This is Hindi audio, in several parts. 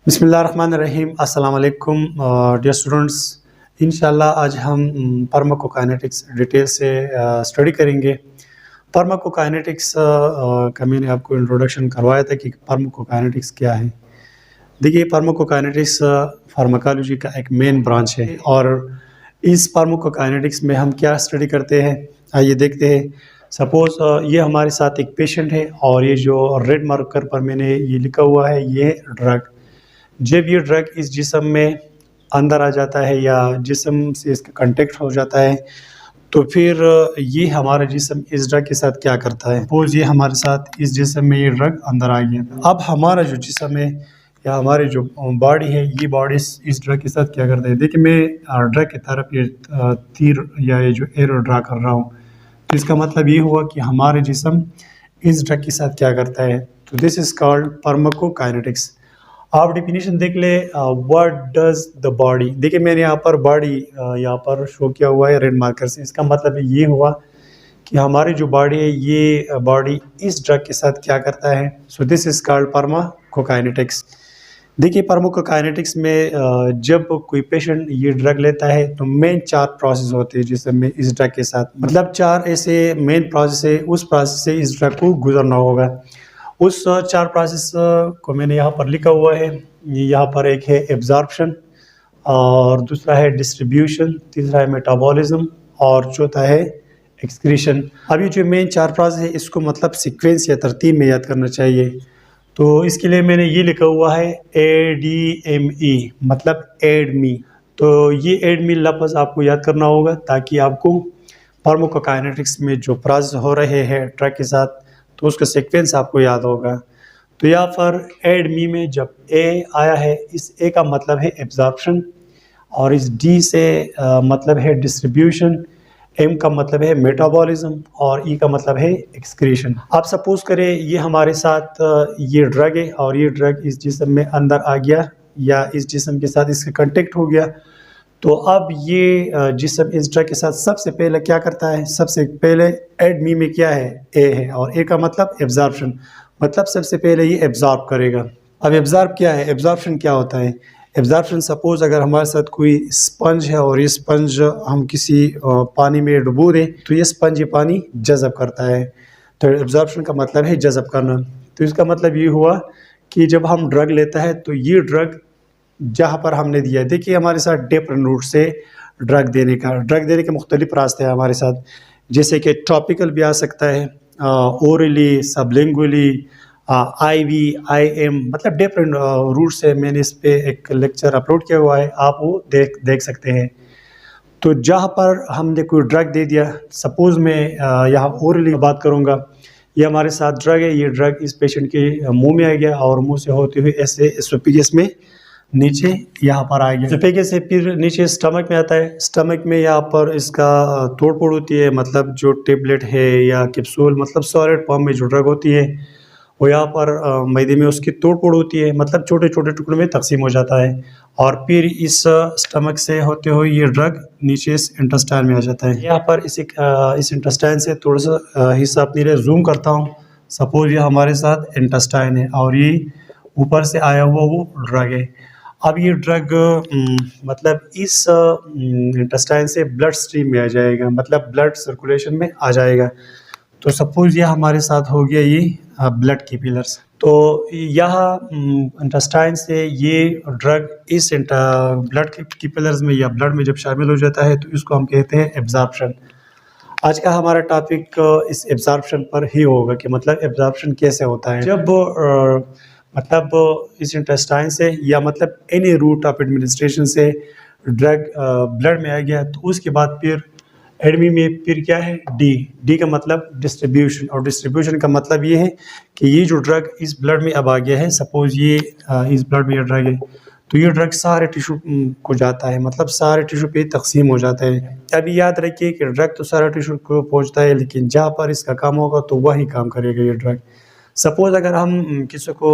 बिस्मिल्लाहिर्रहमानिर्रहीम अस्सलाम वालेकुम डियर स्टूडेंट्स। इंशाल्लाह आज हम फार्माकोकाइनेटिक्स डिटेल से स्टडी करेंगे। फार्माकोकाइनेटिक्स का मैंने आपको इंट्रोडक्शन करवाया था कि फार्माकोकाइनेटिक्स क्या है। देखिए, फार्माकोकाइनेटिक्स फार्माकोलॉजी का एक मेन ब्रांच है और इस फार्माकोकाइनेटिक्स में हम क्या स्टडी करते हैं, आइए देखते हैं। सपोज ये हमारे साथ एक पेशेंट है और ये जो रेड मार्कर पर मैंने ये लिखा हुआ है ये ड्रग। जब ये ड्रग इस जिस्म में अंदर आ जाता है या जिस्म से इसका कांटेक्ट हो जाता है तो फिर ये हमारा जिस्म इस ड्रग के साथ क्या करता है। सपोज ये हमारे साथ इस जिस्म में ये ड्रग अंदर आ गया। अब हमारा जो जिस्म है या हमारी जो बॉडी है ये बॉडी इस ड्रग के साथ क्या करता है। देखिए, मैं ड्रग की तरफ ये तीर या ये जो एरो ड्रा कर रहा हूँ, तो इसका मतलब ये हुआ कि हमारे जिस्म इस ड्रग के साथ क्या करता है। तो दिस इज कॉल्ड फार्माकोकाइनेटिक्स। आप डिफिनीशन देख ले, व्हाट डज द बॉडी। देखिए, मैंने यहाँ पर बॉडी यहाँ पर शो किया हुआ है रेड मार्कर से। इसका मतलब ये हुआ कि हमारी जो बॉडी है ये बॉडी इस ड्रग के साथ क्या करता है। So this is called pharmacokinetics. देखिए, फार्माकोकाइनेटिक्स में जब कोई पेशेंट ये ड्रग लेता है तो मेन 4 प्रोसेस होते हैं जिसमें इस ड्रग के साथ, मतलब 4 ऐसे मेन प्रोसेस है, उस प्रोसेस से इस ड्रग को गुजरना होगा। उस 4 प्रोसेस को मैंने यहाँ पर लिखा हुआ है। यहाँ पर एक है एब्जॉर्प्शन और दूसरा है डिस्ट्रीब्यूशन, तीसरा है मेटाबॉलिज्म और चौथा है एक्सक्रीशन। अभी जो मेन 4 प्रोसेस है इसको मतलब सीक्वेंस या तरतीब में याद करना चाहिए। तो इसके लिए मैंने ये लिखा हुआ है ADME, मतलब एड मी। तो ये एड मी लफ्ज़ आपको याद करना होगा ताकि आपको फार्माकोकाइनेटिक्स में जो प्रोसेस हो रहे हैं ड्रग के साथ तो उसका सीक्वेंस आपको याद होगा। तो यहाँ पर एड मी में जब ए आया है, इस ए का मतलब है एब्जॉर्प्शन और इस डी से मतलब है डिस्ट्रीब्यूशन, एम का मतलब है मेटाबॉलिज्म और ई का मतलब है एक्सक्रीशन। आप सपोज करें ये हमारे साथ ये ड्रग है और ये ड्रग इस जिस्म में अंदर आ गया या इस जिस्म के साथ इसका कांटेक्ट हो गया। तो अब ये जिस्म इस ड्रग के साथ सबसे पहले क्या करता है, सबसे पहले एड मी में क्या है, ए है और ए का मतलब एब्जॉर्प्शन, मतलब सबसे पहले ये एब्जॉर्ब करेगा। अब एब्जॉर्ब क्या है, एब्जॉर्प्शन क्या होता है। एब्जॉर्प्शन सपोज अगर हमारे साथ कोई स्पंज है और ये स्पंज हम किसी पानी में डुबो दें तो ये स्पंज ये पानी जज़ब करता है। तो एब्जॉर्प्शन का मतलब है जज़ब करना। तो इसका मतलब ये हुआ कि जब हम ड्रग लेता है तो ये ड्रग जहाँ पर हमने दिया है, देखिए हमारे साथ डिफरेंट रूट से ड्रग देने के मुख्तलिफ रास्ते हैं हमारे साथ, जैसे कि टॉपिकल भी आ सकता है, ओरली, सबलिंगुअली, IV, IM, मतलब डिफरेंट रूट से मैंने इस पे एक लेक्चर अपलोड किया हुआ है, आप वो देख सकते हैं। तो जहाँ पर हमने कोई ड्रग दे दिया, सपोज़ मैं यहाँ ओरली बात करूँगा, ये हमारे साथ ड्रग है, ये ड्रग इस पेशेंट के मुंह में आ गया और मुंह से होते हुए ऐसे एसोफेगस में नीचे यहाँ पर आ गया। एसोफेगस से फिर नीचे स्टमक में आता है। स्टमक में यहाँ पर इसका तोड़ फोड़ होती है, मतलब जो टेबलेट है या कैप्सूल, मतलब सॉलिड फॉर्म में जो ड्रग होती है वो यहाँ पर मैदे में उसकी तोड़ फोड़ होती है, मतलब छोटे छोटे टुकड़ों में तकसीम हो जाता है और फिर इस स्टमक से होते हुए ये ड्रग नीचे इस इंटेस्टाइन में आ जाता है। यहाँ पर इस इंटेस्टाइन से थोड़ा सा हिस्सा अपने लिए जूम करता हूँ। सपोज ये हमारे साथ इंटेस्टाइन है और ये ऊपर से आया हुआ वो ड्रग है। अब ये ड्रग मतलब इस इंटेस्टाइन से ब्लड स्ट्रीम में आ जाएगा, मतलब ब्लड सर्कुलेशन में आ जाएगा। तो सपोज ये हमारे साथ हो गया ये ब्लड कैपिलर्स। तो यहाँ इंटेस्टाइन से ये ड्रग इस ब्लड कैपिलर्स में या ब्लड में जब शामिल हो जाता है तो इसको हम कहते हैं एब्जॉर्प्शन। आज का हमारा टॉपिक इस एब्जॉर्प्शन पर ही होगा कि मतलब एब्जॉर्प्शन कैसे होता है। जब मतलब इस इंटेस्टाइन से या मतलब एनी रूट ऑफ एडमिनिस्ट्रेशन से ड्रग ब्लड में आ गया तो उसके बाद फिर एडमी में फिर क्या है, डी का मतलब डिस्ट्रीब्यूशन और डिस्ट्रीब्यूशन का मतलब ये है कि ये जो ड्रग इस ब्लड में अब आ गया है, सपोज ये इस ब्लड में ये ड्रग है तो ये ड्रग सारे टिश्यू को जाता है, मतलब सारे टिश्यू पे तकसीम हो जाता है। अभी याद रखिए कि ड्रग तो सारे टिश्यू को पहुंचता है लेकिन जहाँ पर इसका काम होगा तो वही काम करेगा ये ड्रग। सपोज अगर हम किसी को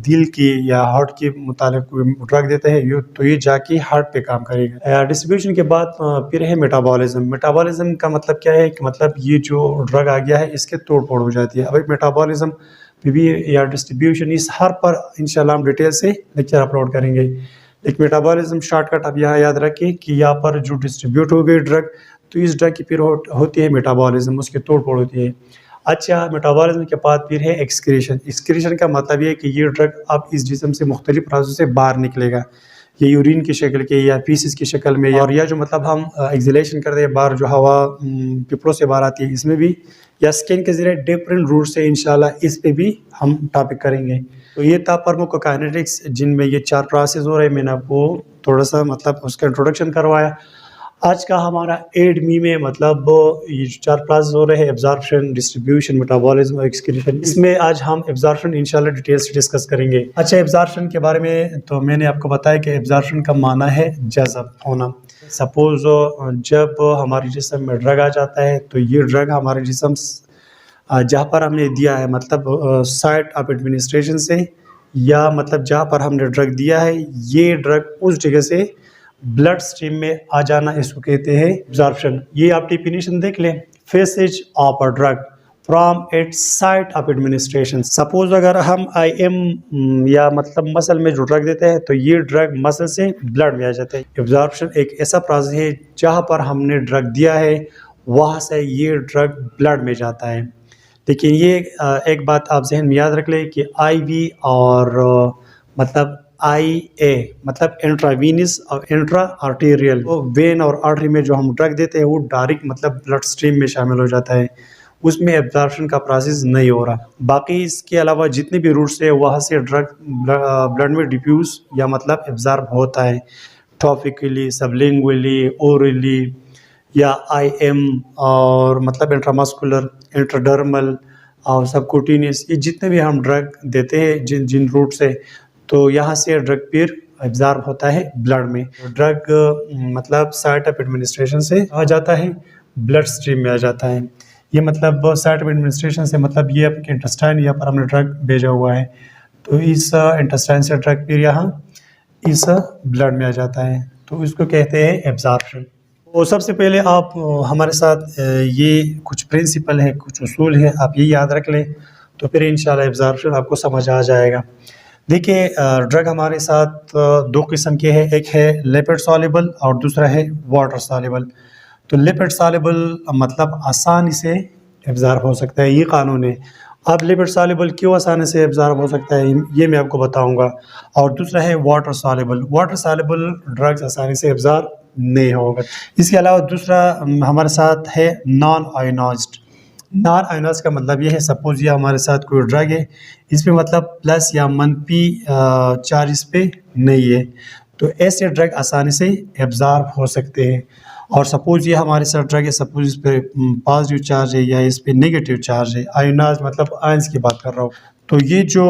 दिल की या हार्ट के मुतालिक ड्रग देते हैं तो ये जाके हार्ट पे काम करेगा। डिस्ट्रीब्यूशन के बाद फिर है मेटाबॉलिज्म। मेटाबॉलिज्म का मतलब क्या है कि मतलब ये जो ड्रग आ गया है इसके तोड़ फोड़ हो जाती है। अब मेटाबॉलिज्म पीबी या डिस्ट्रीब्यूशन, इस हर पर इंशाल्लाह हम डिटेल से लेक्चर अपलोड करेंगे। एक मेटाबॉलिज्म शॉर्टकट आप यहाँ याद रखें कि यहाँ पर जो डिस्ट्रीब्यूट हो गई ड्रग, तो इस ड्रग की फिर होती है मेटाबॉलिज्म, उसकी तोड़ फोड़ होती है। अच्छा, मेटाबॉलिज्म के बाद फिर है एक्सक्रीशन। एक्सक्रीशन का मतलब ये है कि ये ड्रग अब इस जिस्म से मुख्तलिफ प्रोसेस से बाहर निकलेगा, ये यूरिन की शक्ल के या फीसिस की शक्ल में, और या जो मतलब हम एक्सलेशन करते हैं बाहर, जो हवा पिपड़ों से बाहर आती है, इसमें भी, या स्किन के जरिए डिफरेंट रूट से इंशाल्लाह इस पे भी हम टॉपिक करेंगे। तो ये था फार्माकोकाइनेटिक्स, जिनमें ये 4 प्रोसेस हो रहे हैं। मैंने आपको थोड़ा सा मतलब उसका इंट्रोडक्शन करवाया। आज का हमारा एडमी में मतलब ये 4 क्लासेस हो रहे हैं, एब्जॉर्प्शन, डिस्ट्रीब्यूशन, मेटाबॉलिज्म और एक्सक्रीशन। इसमें आज हम एब्जॉर्प्शन इंशाल्लाह डिटेल से डिस्कस करेंगे। अच्छा, एब्जॉर्प्शन के बारे में तो मैंने आपको बताया कि एब्जॉर्प्शन का माना है जज़ब होना। सपोज जब हमारे जिस्म में ड्रग आ जाता है, तो ये ड्रग हमारे जिस्म जहाँ पर हमने दिया है, मतलब साइट ऑफ एडमिनिस्ट्रेशन से, या मतलब जहाँ पर हमने ड्रग दिया है, ये ड्रग उस जगह से ब्लड स्ट्रीम में आ जाना, इसको कहते हैं एब्जॉर्प्शन। ये आप डेफिनेशन देख लें, passage of a drug from its site of administration. Suppose अगर हम IM या मतलब मसल में जो ड्रग देते हैं, तो ये ड्रग मसल से ब्लड में आ जाता है। एब्जॉर्प्शन एक ऐसा प्रोसेस है जहाँ पर हमने ड्रग दिया है, वहाँ से ये ड्रग ब्लड में जाता है। लेकिन ये एक बात आप जहन में याद रख लें कि IV और मतलब IA मतलब इंट्रावीनस और इंट्रा आर्टेरियल, तो वेन और आर्टरी में जो हम ड्रग देते हैं वो डायरेक्ट मतलब ब्लड स्ट्रीम में शामिल हो जाता है, उसमें एब्जॉर्प्शन का प्रोसेस नहीं हो रहा। बाकी इसके अलावा जितने भी रूट्स है, वहाँ से ड्रग ब्लड में डिफ्यूज या मतलब एब्जॉर्ब होता है, टॉपिकली, सबलिंगुअली, ओरली, या IM और मतलब इंट्रामस्कुलर, इंट्राडर्मल और सबक्यूटेनियस, ये जितने भी हम ड्रग देते हैं जिन जिन रूट से, तो यहाँ से ड्रग फिर एब्जॉर्ब होता है ब्लड में। ड्रग मतलब साइट ऑफ एडमिनिस्ट्रेशन से आ जाता है, ब्लड स्ट्रीम में आ जाता है। ये मतलब साइट ऑफ एडमिनिस्ट्रेशन से मतलब ये आपके इंटेस्टाइन, यहाँ पर हमने ड्रग भेजा हुआ है, तो इस इंटेस्टाइन से ड्रग फिर यहाँ इस ब्लड में आ जाता है, तो इसको कहते हैं एब्जॉर्प्शन। तो सबसे पहले आप हमारे साथ ये कुछ प्रिंसिपल है, कुछ उसूल है, आप ये याद रख लें, तो फिर इंशाल्लाह एब्जॉर्प्शन आपको समझ आ जाएगा। देखिए, ड्रग हमारे साथ 2 किस्म के हैं, एक है लिपिड सॉल्युबल और दूसरा है वाटर सॉल्युबल। तो लिपिड सॉल्युबल मतलब आसानी से एब्जॉर्ब हो सकता है, ये कानून है। अब लिपिड सॉल्युबल क्यों आसानी से एब्जॉर्ब हो सकता है, ये मैं आपको बताऊंगा। और दूसरा है water soluble. Water soluble drugs आसानी से एब्जॉर्ब नहीं होगा। इसके अलावा दूसरा हमारे साथ है नॉन आयोनाइज्ड। नॉन आयोनाइज्ड का मतलब ये है, सपोज ये हमारे साथ कोई ड्रग है, इसमें मतलब प्लस या मनफी चार्ज इस पे नहीं है, तो ऐसे ड्रग आसानी से एब्जॉर्ब हो सकते हैं। और सपोज ये हमारे साथ ड्रग है, सपोज इस पे पॉजिटिव चार्ज है या इस पे नेगेटिव चार्ज है, आयोनाइज्ड मतलब आयंस की बात कर रहा हूँ, तो ये जो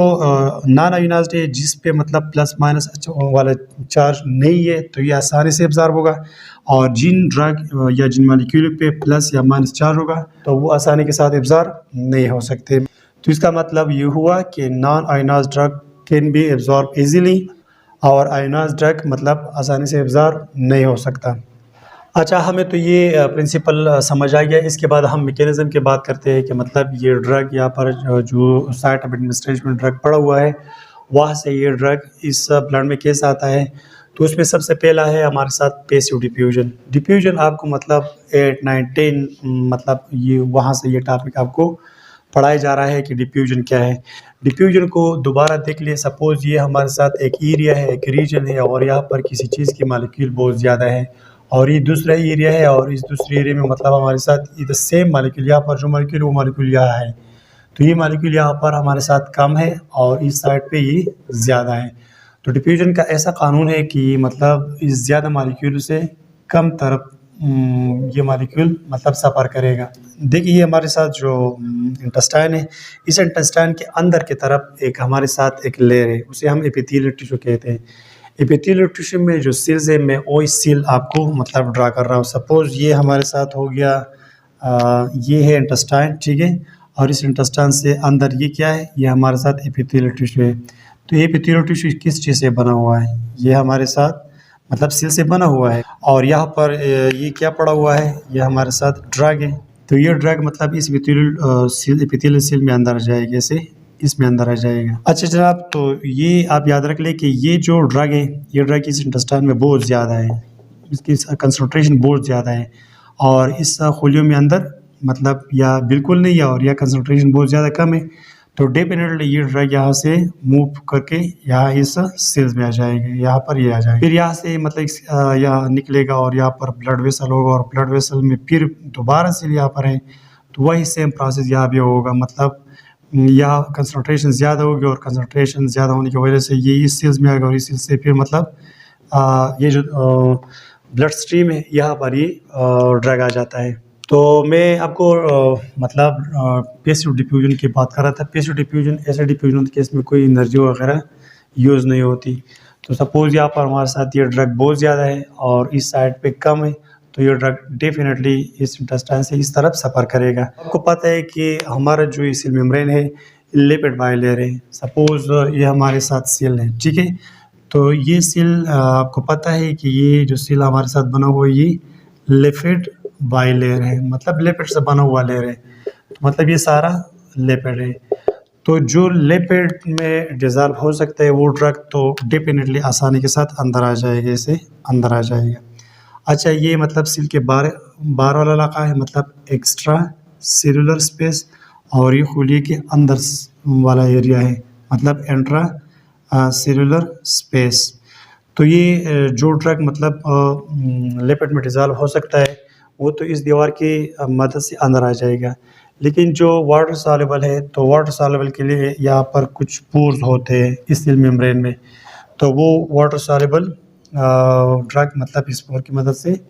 नॉन आयोनाइज्ड है, जिस पे मतलब प्लस माइनस वाला चार्ज नहीं है, तो ये आसानी से एब्जॉर्ब होगा। और जिन ड्रग या जिन मॉलिक्यूल पे प्लस या माइनस चार्ज होगा, तो वो आसानी के साथ एब्जॉर्ब नहीं हो सकते। तो इसका मतलब ये हुआ कि non ionised drug can be absorb easily, और आयोनाइज्ड ड्रग मतलब आसानी से एब्जॉर्ब नहीं हो सकता। अच्छा, हमें तो ये प्रिंसिपल समझ आ गया। इसके बाद हम मैकेनिज़्म की बात करते हैं कि मतलब ये ड्रग यहाँ पर जो साइट ऑफ एडमिनिस्ट्रेशन में ड्रग पड़ा हुआ है, वहाँ से ये ड्रग इस ब्लड में कैसे आता है। तो उसमें सबसे पहला है हमारे साथ पैसिव डिफ्यूजन। डिफ्यूजन आपको मतलब 8, 9, 10 मतलब ये वहाँ से ये टॉपिक आपको पढ़ाया जा रहा है कि डिफ्यूजन क्या है। डिफ्यूजन को दोबारा देख लिए, सपोज ये हमारे साथ एक एरिया है, एक रीजन है, और यहाँ पर किसी चीज़ की मालिक्यूल बहुत ज़्यादा है, और ये दूसरा एरिया है, और इस दूसरे एरिया में मतलब हमारे साथ ये सेम मालिक्यूल, यहाँ पर जो मालिक्यूल वो मालिक्यूल यहाँ है, तो ये मालिक्यूल यहाँ पर हमारे साथ कम है और इस साइड पे ये ज़्यादा है। तो डिफ्यूजन का ऐसा कानून है कि मतलब इस ज़्यादा मालिक्यूल से कम तरफ ये मालिक्यूल मतलब सफ़र करेगा। देखिए, ये हमारे साथ जो इंटेस्टाइन है, इस इंटेस्टाइन के अंदर की तरफ एक हमारे साथ एक लेयर है, उसे हम एपिथेलियल टिश्यू कहते हैं। एपिथेलियल टिश्यू में जो सेल्स है, मैं वही सेल आपको मतलब ड्रा कर रहा हूँ। सपोज ये हमारे साथ हो गया, ये है इंटेस्टाइन, ठीक है, और इस इंटेस्टाइन से अंदर ये क्या है, ये हमारे साथ एपिथेलियल टिश्यू है। तो ये एपिथेलियल टिश्यू किस चीज़ से बना हुआ है, ये हमारे साथ मतलब सेल से बना हुआ है। और यहाँ पर ये क्या पड़ा हुआ है, ये हमारे साथ ड्रग है। तो ये ड्रग मतलब इस एपिथेलियल सेल में अंदर आ जाएगी, ऐसे इसमें अंदर आ जाएगा। अच्छा जनाब, तो ये आप याद रख लें कि ये जो ड्रग है, ये ड्रग इस इंटेस्टाइन में बहुत ज़्यादा है, इसकी कंसंट्रेशन बहुत ज़्यादा है और इस खोलियों में अंदर मतलब या बिल्कुल नहीं है और या कंसंट्रेशन बहुत ज़्यादा कम है, तो डेफिनेटली ये ड्रग यहाँ से मूव करके यहाँ इस सेल्स में आ जाएगा, यहाँ पर ये आ जाएगा। फिर यहाँ से मतलब यहाँ निकलेगा और यहाँ पर ब्लड वेसल होगा और ब्लड वेसल में फिर दोबारा से यहाँ पर है, तो वही सेम प्रोसेस यहाँ भी होगा। मतलब यहाँ कंसंट्रेशन ज़्यादा होगी और कंसंट्रेशन ज़्यादा होने की वजह से ये इस सेल्स में आएगा और इस सेल्स से फिर मतलब ये जो ब्लड स्ट्रीम है यहाँ पर ये ड्रग आ जाता है। तो मैं आपको मतलब पैसिव डिफ्यूजन की बात कर रहा था। पैसिव डिफ्यूजन ऐसा डिफ्यूजन होता है कि इसमें कोई एनर्जी वगैरह यूज़ नहीं होती। तो सपोज़ यहाँ पर हमारे साथ ये ड्रग बहुत ज़्यादा है और इस साइड पे कम है, तो ये ड्रग डेफिनेटली इस इंटेस्टाइन से इस तरफ सफ़र करेगा। आपको पता है कि हमारा जो ये सेल मेम्ब्रेन है लिपिड बाइलेयर है। सपोज़ ये हमारे साथ सेल है, ठीक है। तो ये सेल आपको पता है कि ये जो सेल हमारे साथ बना हुआ है ये लिपिड बाइलेयर है, मतलब लिपिड से बना हुआ लेयर है, तो मतलब ये सारा लिपिड है। तो जो लिपिड में डिज़ॉल्व हो सकता है वो ड्रग तो डेफिनेटली आसानी के साथ अंदर आ जाएगा, इसे अंदर आ जाएगा। अच्छा, ये मतलब सेल के बाहर वाला इलाका है, मतलब एक्स्ट्रा सेलुलर स्पेस, और ये खोलिए के अंदर वाला एरिया है, मतलब इंट्रा सेलुलर स्पेस। तो ये जो ड्रग मतलब लिपिड में डिज़ॉल्व हो सकता है वो तो इस दीवार की मदद से अंदर आ जाएगा। लेकिन जो वाटर सॉल्युबल है, तो वाटर सॉल्युबल के लिए यहाँ पर कुछ पोर्स होते हैं इस सेल मेम्ब्रेन में, तो वो वाटर सॉल्युबल ड्रग मतलब इस पोर की मदद से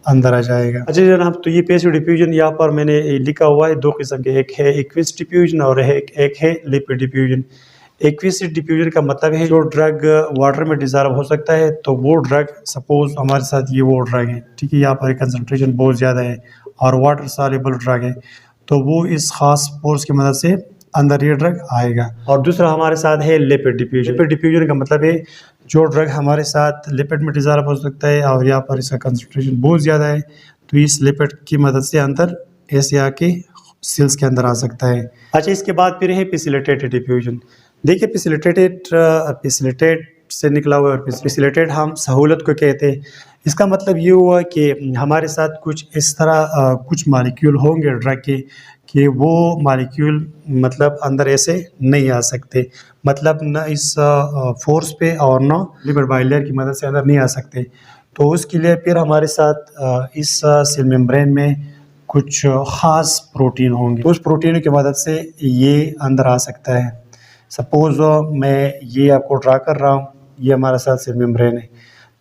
अंदर आ जाएगा। अच्छा जनाब, तो ये पैसिव डिफ्यूजन यहाँ पर मैंने लिखा हुआ है दो किस्म के, एक है एक्वियस डिफ्यूजन और एक है लिपिड डिफ्यूजन। एक्वियस डिफ्यूजन का मतलब है जो ड्रग वाटर में डिज़ॉल्व हो सकता है, तो वो ड्रग सपोज हमारे साथ ये वो ड्रग है, ठीक है, यहाँ पर कंसंट्रेशन बहुत ज़्यादा है और वाटर सॉल्युबल ड्रग है, तो वो इस खास पोर्स की मदद से अंदर ये ड्रग आएगा। और दूसरा हमारे साथ है लिपिड डिफ्यूजन। लिपिड डिफ्यूजन का मतलब है जो ड्रग हमारे साथ लिपिड में डिज़ॉल्व हो सकता है और यहाँ पर इसका कंसंट्रेशन बहुत ज़्यादा है, तो इस लिपिड की मदद से अंदर ऐसे आके सेल्स के अंदर आ सकता है। अच्छा, इसके बाद फिर है पिसिलिटेटेड डिफ्यूजन। देखिए पिसिलिटेट से निकला हुआ और पिसिलिटेट हम सहूलत को कहते हैं। इसका मतलब ये हुआ कि हमारे साथ कुछ इस तरह कुछ मॉलिक्यूल होंगे ड्रग के कि वो मॉलिक्यूल मतलब अंदर ऐसे नहीं आ सकते, मतलब न इस फोर्स पे और न लिपिड बाइलेयर की मदद से अंदर नहीं आ सकते। तो उसके लिए फिर हमारे साथ इस सेल मेम्ब्रेन में कुछ ख़ास प्रोटीन होंगे, उस प्रोटीन की मदद से ये अंदर आ सकता है। सपोज़ मैं ये आपको ड्रा कर रहा हूँ, ये हमारा साथ सेल मेम्ब्रेन है,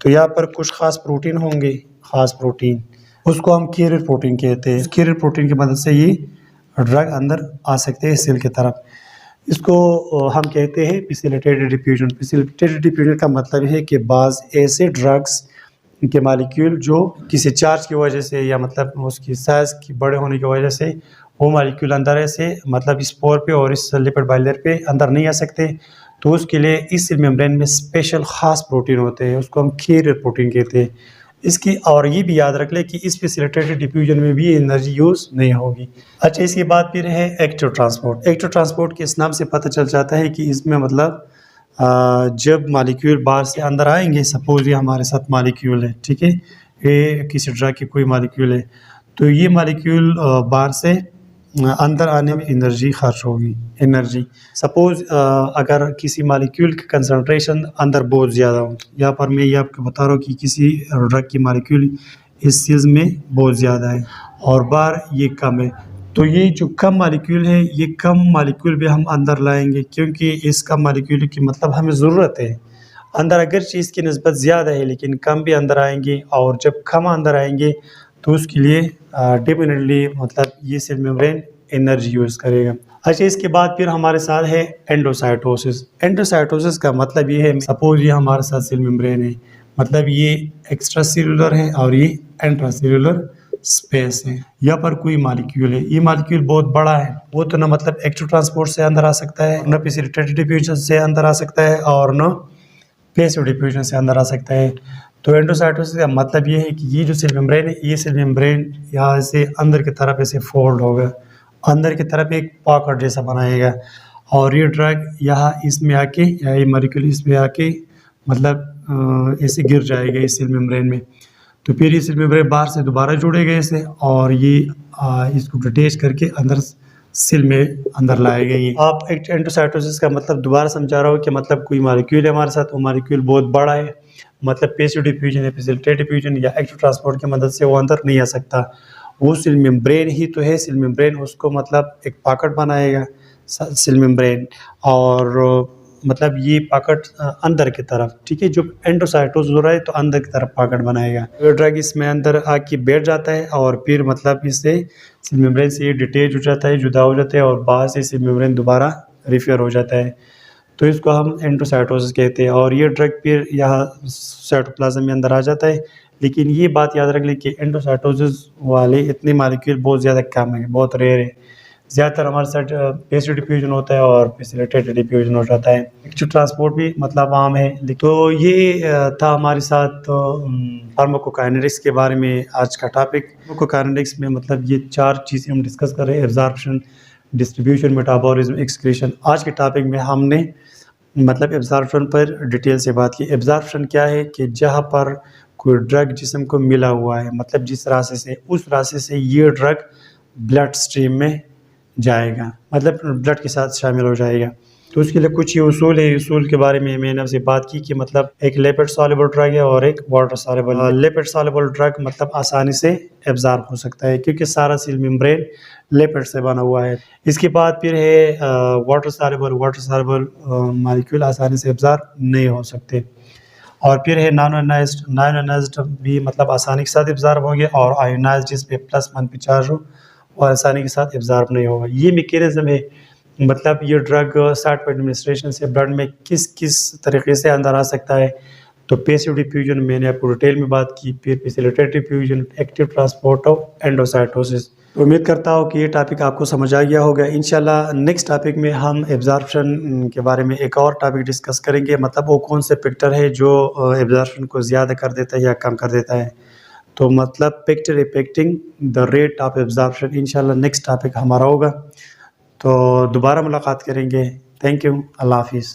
तो यहाँ पर कुछ ख़ास प्रोटीन होंगे, ख़ास प्रोटीन, उसको हम कैरियर प्रोटीन कहते हैं। कैरियर प्रोटीन की मदद से ये ड्रग अंदर आ सकते हैं सेल की तरफ। इसको हम कहते हैं पिसिलिटेटेड डिफ्यूजन। पिसिलिटेटेड डिफ्यूजन का मतलब है कि बाज़ ऐसे ड्रग्स के मॉलिक्यूल जो किसी चार्ज की वजह से या मतलब उसकी साइज़ की बड़े होने की वजह से वो मॉलिक्यूल अंदर ऐसे मतलब इस पोर पे और इस लिपिड बाइलेयर पे अंदर नहीं आ सकते, तो उसके लिए इस सेल मेम्ब्रेन में स्पेशल ख़ास प्रोटीन होते हैं, उसको हम कैरियर प्रोटीन कहते हैं। इसकी और ये भी याद रख लें कि इस पिसिलिटेटेड डिफ्यूजन में भी एनर्जी यूज़ नहीं होगी। अच्छा, इसके बाद फिर है एक्टिव ट्रांसपोर्ट। एक्टिव ट्रांसपोर्ट के इस नाम से पता चल जाता है कि इसमें मतलब जब मॉलिक्यूल बाहर से अंदर आएंगे, सपोज ये हमारे साथ मॉलिक्यूल है, ठीक है, ये किसी ड्रग की कोई मॉलिक्यूल है, तो ये मॉलिक्यूल बाहर से अंदर आने में एनर्जी खर्च होगी। एनर्जी सपोज़ अगर किसी मॉलिक्यूल की कंसंट्रेशन अंदर बहुत ज़्यादा हो, यहाँ पर मैं ये आपको बता रहा हूँ कि किसी ड्रग की मॉलिक्यूल इस चीज़ में बहुत ज़्यादा है और बाहर ये कम है, तो ये जो कम मॉलिक्यूल है, ये कम मॉलिक्यूल भी हम अंदर लाएंगे, क्योंकि इस कम मॉलिक्यूल की मतलब हमें ज़रूरत है अंदर, अगर चीज़ की निस्बत ज़्यादा है लेकिन कम भी अंदर आएंगे, और जब कम अंदर आएंगे तो उसके लिए डेफिनेटली मतलब ये सेल मेम्ब्रेन एनर्जी यूज़ करेगा। अच्छा, इसके बाद फिर हमारे साथ है एंडोसाइटोसिस। एंडोसाइटोसिस का मतलब ये है, सपोज ये हमारे साथ सेल मेम्ब्रेन है, मतलब ये एक्स्ट्रा सेलुलर है और ये इंट्रा सेलुलर स्पेस है, यहाँ पर कोई मॉलिक्यूल है, ये मॉलिक्यूल बहुत बड़ा है, वो तो ना मतलब एक्टिव ट्रांसपोर्ट से अंदर आ सकता है, न पिसिलिटेटेड डिफ्यूजन से अंदर आ सकता है और न पैसिव डिफ्यूजन से अंदर आ सकता है। तो एंडोसाइटोसिस का मतलब ये है कि ये जो सेल मेम्ब्रेन है, ये सेल मेम्ब्रेन यहाँ से अंदर की तरफ ऐसे फोल्ड होगा, अंदर की तरफ एक पॉकेट जैसा बनाएगा और ये ड्रग यहाँ इसमें आके या ये मॉलिक्यूल इसमें आके मतलब ऐसे गिर जाएगा इस सेल मेम्ब्रेन में। तो फिर ये सेल मेम्ब्रेन बाहर से दोबारा जोड़ेगा इसे और ये इसको डिटेच करके अंदर सेल में अंदर लाएगा। ये आप एक एंडोसाइटोसिस का मतलब दोबारा समझा रहा हूँ कि मतलब कोई मॉलिक्यूल है हमारे साथ, वो मॉलिक्यूल बहुत बड़ा है, मतलब पैसिव डिफ्यूजन या फैसिलिटेटेड डिफ्यूजन या एक्टिव ट्रांसपोर्ट की मदद से वो अंदर नहीं आ सकता। वो सेल मेम्ब्रेन ही तो है, सेल मेम्ब्रेन उसको मतलब एक पॉकेट बनाएगा सेल मेम्ब्रेन, और मतलब ये पॉकेट अंदर की तरफ, ठीक है, जो एंडोसाइटोसिस हो रहा है तो अंदर की तरफ पॉकेट बनाएगा। ये ड्रग इसमें अंदर आके बैठ जाता है और फिर मतलब इससे सेल मेम्ब्रेन से ये डिटेच हो जाता है, जुदा हो जाता है और बाहर से सेल मेम्ब्रेन दोबारा रिपेयर हो जाता है। तो इसको हम एंडोसाइटोसिस कहते हैं और ये ड्रग फिर यहाँ साइटोप्लाज्म में अंदर आ जाता है। लेकिन ये बात याद रख लें कि एंडोसाइटोसिस वाले इतने मॉलिक्यूल बहुत ज़्यादा कम है, बहुत रेयर है। ज़्यादातर हमारे साथ पैसिव डिफ्यूजन होता है और फैसिलिटेटेड डिफ्यूजन हो जाता है। एक्टिव ट्रांसपोर्ट भी मतलब आम है। तो ये था हमारे साथ फार्माकोकाइनेटिक्स के बारे में आज का टॉपिक। फार्माकोकाइनेटिक्स में मतलब ये 4 चीज़ें हम डिस्कस कर रहे हैं: एब्जॉर्प्शन, डिस्ट्रीब्यूशन, मेटाबॉलिज्म, एक्सक्रीशन। आज के टॉपिक में हमने मतलब एब्जॉर्प्शन पर डिटेल से बात की। एब्जॉर्प्शन क्या है कि जहाँ पर कोई ड्रग जिस्म को मिला हुआ है, मतलब जिस रास्ते से, उस रास्ते से ये ड्रग ब्लड स्ट्रीम में जाएगा, मतलब ब्लड के साथ शामिल हो जाएगा। तो उसके लिए कुछ ये उसूल है। उसूल के बारे में मैंने आपसे बात की कि मतलब एक लिपिड सॉल्युबल ड्रग है और एक water soluble. Lipid soluble drug मतलब आसानी से एब्जॉर्ब हो सकता है क्योंकि सारा सेल मेम्ब्रेन लिपिड से बना हुआ है। इसके बाद फिर है water soluble. Water soluble molecule आसानी से एब्जॉर्ब नहीं हो सकते। और फिर है नॉन आयोनाइज्ड। नॉन आयोनाइज्ड भी मतलब आसानी के साथ एब्जॉर्ब होंगे, और आयोनाइज्ड जिस पे +1 पे चार्ज हो और आसानी के साथ एब्जॉर्ब नहीं होगा। ये मैकेनिज्म है, मतलब ये ड्रग साइट पर एडमिनिस्ट्रेशन से ब्लड में किस किस तरीके से अंदर आ सकता है। तो पैसिव डिफ्यूजन मैंने आपको डिटेल में बात की, फिर फैसिलिटेटेड डिफ्यूजन, एक्टिव ट्रांसपोर्ट और एंडोसाइटोसिस। तो उम्मीद करता हूँ कि ये टॉपिक आपको समझ आ गया होगा। इंशाल्लाह नेक्स्ट टॉपिक में हम एब्जॉर्प्शन के बारे में एक और टॉपिक डिस्कस करेंगे, मतलब वो कौन से फैक्टर है जो एब्जॉर्प्शन को ज़्यादा कर देता है या कम कर देता है। तो मतलब factor affecting the rate of absorption, इंशाल्लाह नेक्स्ट टॉपिक हमारा होगा। तो दोबारा मुलाकात करेंगे। थैंक यू, अल्लाह हाफिज़।